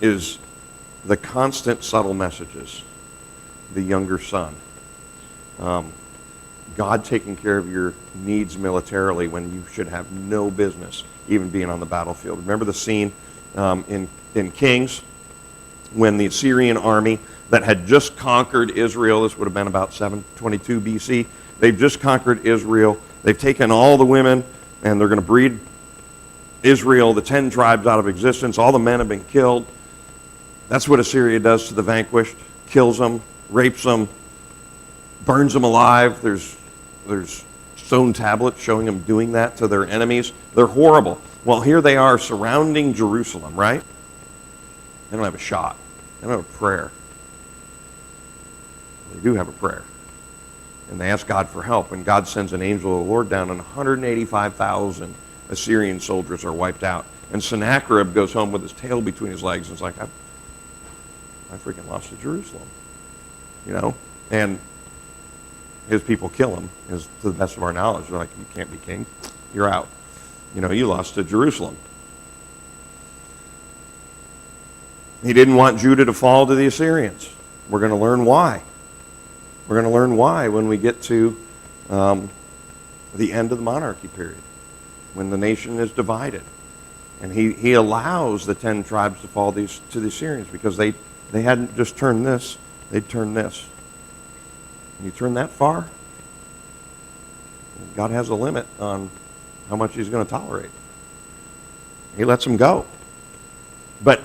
is the constant subtle messages. The younger son. God taking care of your needs militarily when you should have no business even being on the battlefield. Remember the scene in Kings when the Assyrian army that had just conquered Israel, this would have been about 722 BC, they've just conquered Israel. They've taken all the women and they're going to breed Israel, the 10 tribes, out of existence. All the men have been killed. That's what Assyria does to the vanquished. Kills them, rapes them, burns them alive. There's stone tablets showing them doing that to their enemies. They're horrible. Well, here they are surrounding Jerusalem, right? They don't have a shot. They don't have a prayer. They do have a prayer. And they ask God for help. And God sends an angel of the Lord down, and 185,000 Assyrian soldiers are wiped out. And Sennacherib goes home with his tail between his legs and is like, I freaking lost to Jerusalem. And his people kill him, to the best of our knowledge. They're like, you can't be king. You're out. You lost to Jerusalem. He didn't want Judah to fall to the Assyrians. We're going to learn why. We're going to learn why when we get to the end of the monarchy period, when the nation is divided. And he allows the 10 tribes to fall to the Assyrians because they hadn't just turned this, they'd turned this. And you turn that far, God has a limit on how much he's going to tolerate. He lets them go. But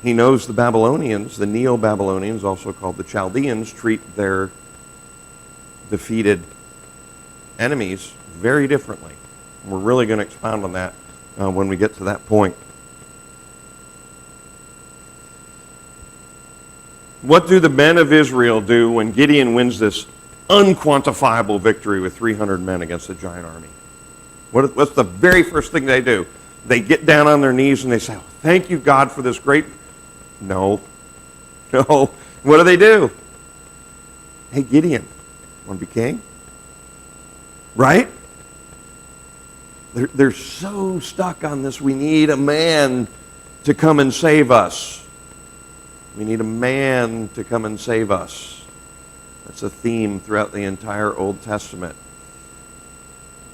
he knows the Babylonians, the Neo-Babylonians, also called the Chaldeans, treat their defeated enemies very differently. And we're really going to expound on that when we get to that point. What do the men of Israel do when Gideon wins this unquantifiable victory with 300 men against a giant army? What's the very first thing they do? They get down on their knees and they say, thank you, God, for this great... No. What do? Hey, Gideon, want to be king? Right? They're so stuck on this. We need a man to come and save us. We need a man to come and save us. That's a theme throughout the entire Old Testament.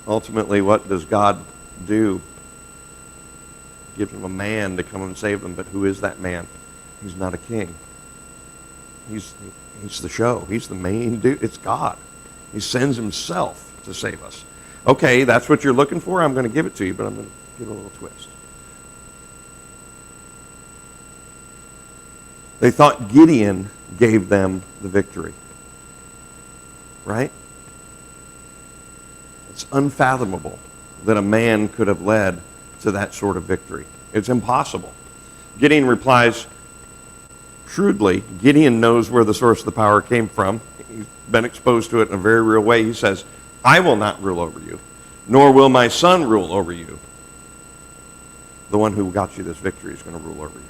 Ultimately, what does God do? He gives them a man to come and save them. But who is that man? He's not a king. He's the show. He's the main dude. It's God. He sends himself to save us. Okay, that's what you're looking for? I'm going to give it to you, but I'm going to give it a little twist. They thought Gideon gave them the victory. Right? It's unfathomable that a man could have led to that sort of victory. It's impossible. Gideon replies shrewdly. Gideon knows where the source of the power came from. He's been exposed to it in a very real way. He says, I will not rule over you, nor will my son rule over you. The one who got you this victory is going to rule over you.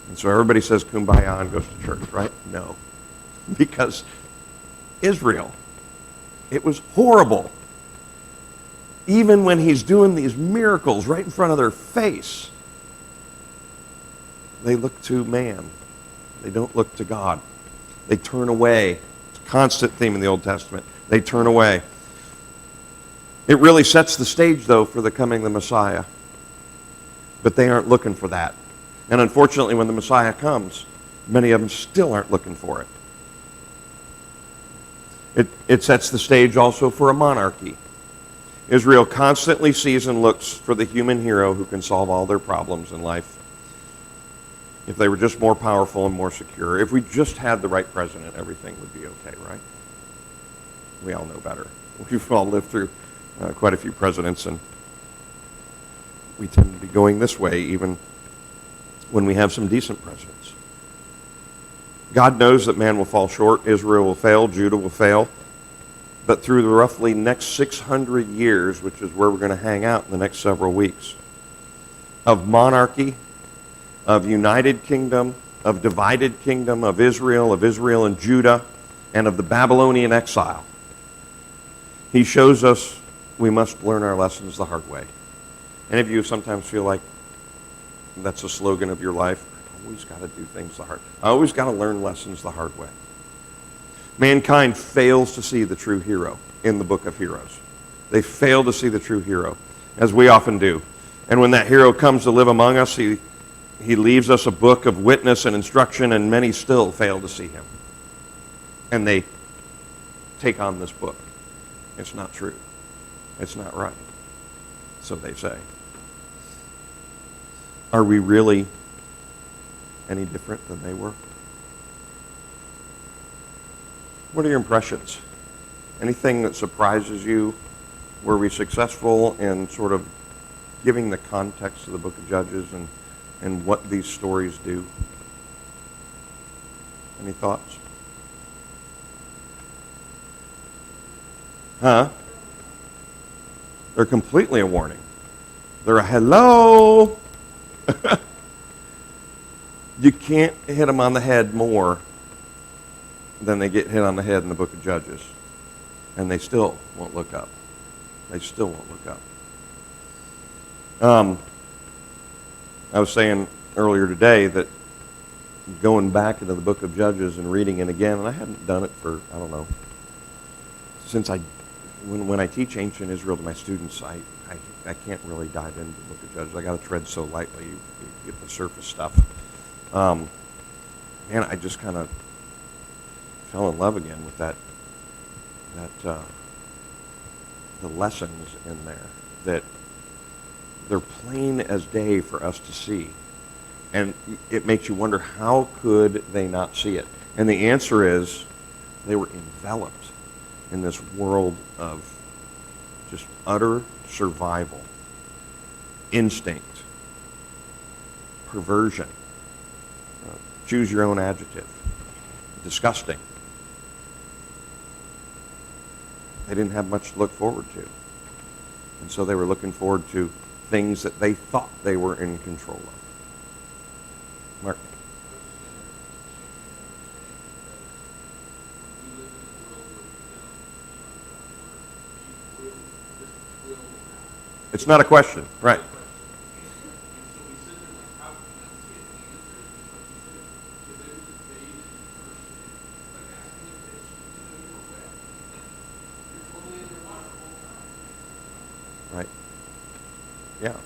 And so everybody says kumbaya and goes to church, right? No. Because Israel, it was horrible. even when he's doing these miracles right in front of their face, they look to man. They don't look to God. They turn away. It's a constant theme in the Old Testament. They turn away. It really sets the stage, though, for the coming of the Messiah. But they aren't looking for that. And unfortunately, when the Messiah comes, many of them still aren't looking for it. It sets the stage also for a monarchy. Israel constantly sees and looks for the human hero who can solve all their problems in life. If they were just more powerful and more secure, if we just had the right president, everything would be okay, right? We all know better. We've all lived through quite a few presidents, and we tend to be going this way even when we have some decent presidents. God knows that man will fall short, Israel will fail, Judah will fail, but through the roughly next 600 years, which is where we're going to hang out in the next several weeks, of monarchy, of united kingdom, of divided kingdom, of Israel and Judah, and of the Babylonian exile, he shows us we must learn our lessons the hard way. Any of you sometimes feel like that's a slogan of your life? I always got to do things the hard way. I always got to learn lessons the hard way. Mankind fails to see the true hero in the book of heroes. They fail to see the true hero, as we often do. And when that hero comes to live among us, he leaves us a book of witness and instruction, and many still fail to see him. And they take on this book. It's not true. It's not right. So they say. Are we really any different than they were? What are your impressions? Anything that surprises you? Were we successful in sort of giving the context of the book of Judges and what these stories do? Any thoughts? Huh? They're completely a warning. They're a hello. You can't hit them on the head more than they get hit on the head in the book of Judges. And they still won't look up. They still won't look up. I was saying earlier today that going back into the book of Judges and reading it again, and I hadn't done it for, I don't know, since when I teach ancient Israel to my students, I can't really dive into the book of Judges. I got to tread so lightly, you get the surface stuff. And I just kind of fell in love again with that the lessons in there, that they're plain as day for us to see. And it makes you wonder, how could they not see it? And the answer is, they were enveloped in this world of just utter survival, instinct, perversion, choose your own adjective, disgusting. They didn't have much to look forward to. And so they were looking forward to things that they thought they were in control of. Mark? It's not a question, right? Right. Yeah.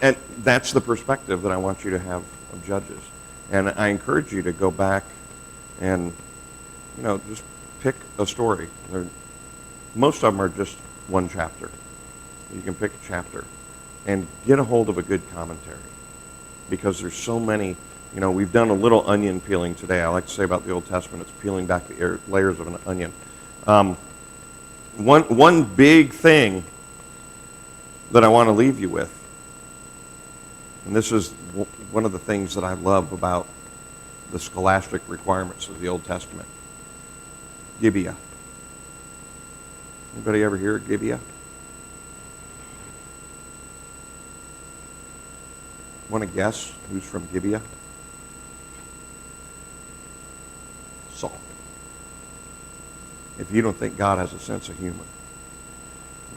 And that's the perspective that I want you to have of Judges. And I encourage you to go back and, just pick a story. Most of them are just one chapter. You can pick a chapter and get a hold of a good commentary, because there's so many. We've done a little onion peeling today. I like to say about the Old Testament, it's peeling back the layers of an onion. One big thing that I want to leave you with, and this is one of the things that I love about the scholastic requirements of the Old Testament. Gibeah. Anybody ever hear of Gibeah? Want to guess who's from Gibeah? Saul. If you don't think God has a sense of humor,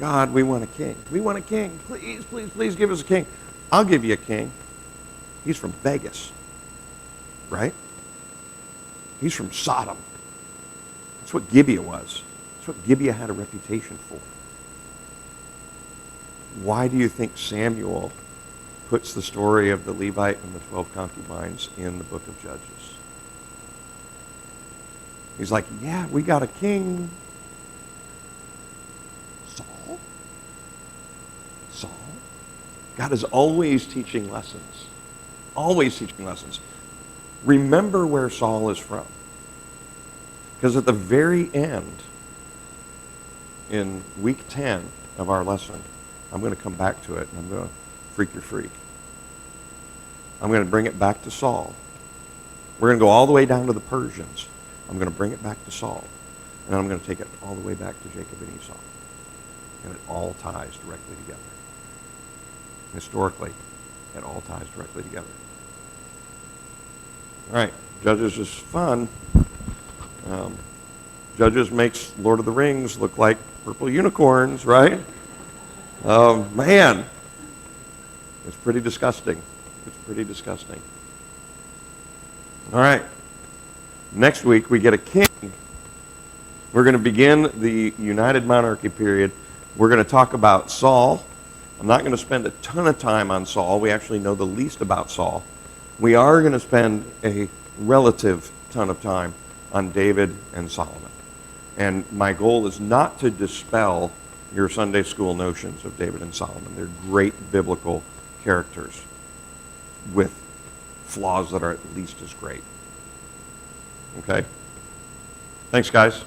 God, we want a king. We want a king. Please, please, please give us a king. I'll give you a king. He's from Vegas, right? He's from Sodom. That's what Gibeah was. That's what Gibeah had a reputation for. Why do you think Samuel puts the story of the Levite and the 12 concubines in the book of Judges? He's like, yeah, we got a king. Saul? Saul? God is always teaching lessons. Always teaching lessons. Remember where Saul is from. Because at the very end, in week 10 of our lesson, I'm going to come back to it, and I'm going to freak your freak. I'm going to bring it back to Saul. We're going to go all the way down to the Persians. I'm going to bring it back to Saul. And then I'm going to take it all the way back to Jacob and Esau. And it all ties directly together. Historically, it all ties directly together. All right, Judges is fun. Judges makes Lord of the Rings look like purple unicorns, right? Man, it's pretty disgusting. It's pretty disgusting. All right, next week we get a king. We're going to begin the United Monarchy period. We're going to talk about Saul. I'm not going to spend a ton of time on Saul. We actually know the least about Saul. We are going to spend a relative ton of time on David and Solomon. And my goal is not to dispel your Sunday school notions of David and Solomon. They're great biblical characters with flaws that are at least as great. Okay? Thanks, guys.